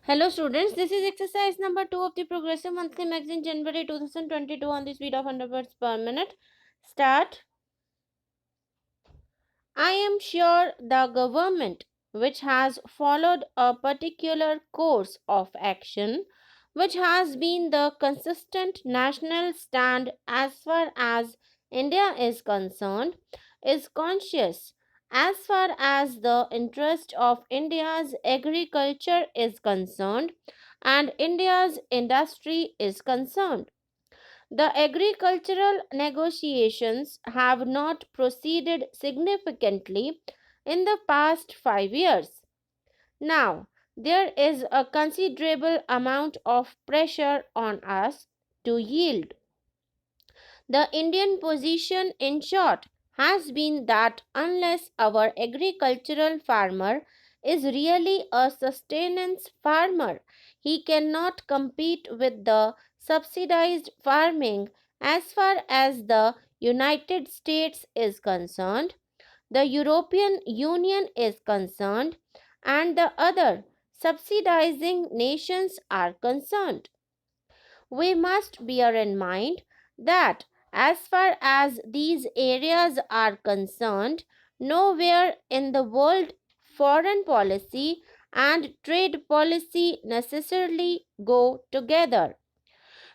Hello students, this is exercise number 2 of the Progressive Monthly Magazine January 2022 on the speed of 100 words per minute. Start. I am sure the government, which has followed a particular course of action, which has been the consistent national stand as far as India is concerned, is conscious as far as the interest of India's agriculture is concerned and India's industry is concerned. The agricultural negotiations have not proceeded significantly in the past 5 years. Now, there is a considerable amount of pressure on us to yield. The Indian position, in short, has been that unless our agricultural farmer is really a sustenance farmer, he cannot compete with the subsidized farming as far as the United States is concerned, the European Union is concerned, and the other subsidizing nations are concerned. We must bear in mind that as far as these areas are concerned, nowhere in the world foreign policy and trade policy necessarily go together.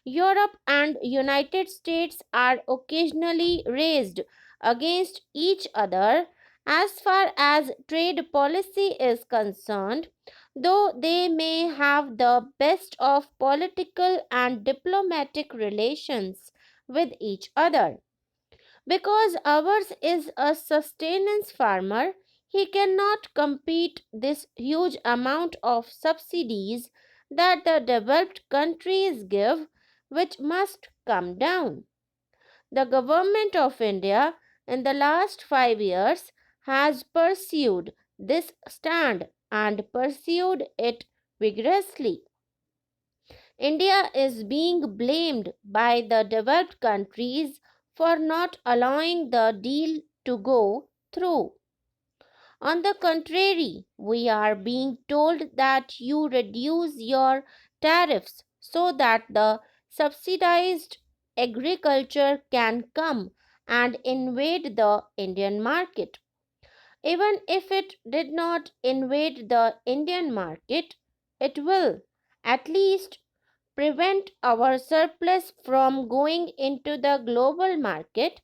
Europe and United States are occasionally raised against each other as far as trade policy is concerned, though they may have the best of political and diplomatic relations with each other. Because ours is a sustenance farmer, he cannot compete this huge amount of subsidies that the developed countries give, which must come down. The government of India in the last 5 years has pursued this stand and pursued it vigorously. India is being blamed by the developed countries for not allowing the deal to go through. On the contrary, we are being told that you reduce your tariffs so that the subsidized agriculture can come and invade the Indian market. Even if it did not invade the Indian market, it will at least prevent our surplus from going into the global market,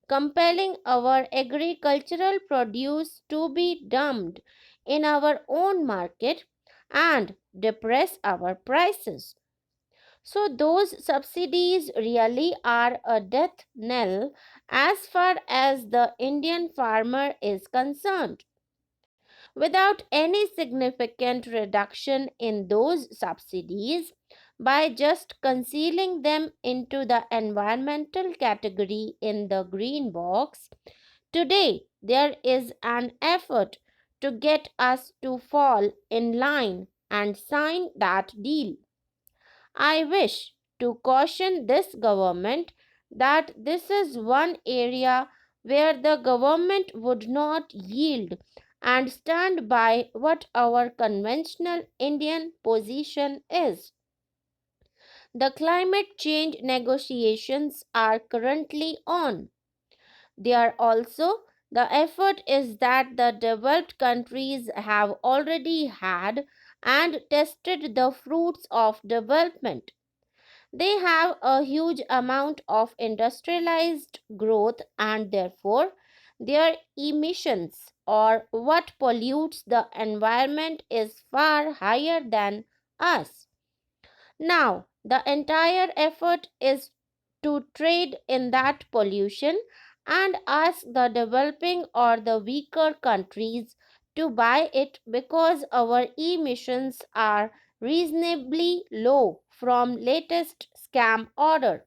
compelling our agricultural produce to be dumped in our own market and depress our prices. So, those subsidies really are a death knell as far as the Indian farmer is concerned. Without any significant reduction in those subsidies, by just concealing them into the environmental category in the green box, today there is an effort to get us to fall in line and sign that deal. I wish to caution this government that this is one area where the government would not yield and stand by what our conventional Indian position is. The climate change negotiations are currently on. There also, the effort is that the developed countries have already had and tested the fruits of development. They have a huge amount of industrialized growth and therefore their emissions or what pollutes the environment is far higher than us. Now, the entire effort is to trade in that pollution and ask the developing or the weaker countries to buy it because our emissions are reasonably low from latest scam order.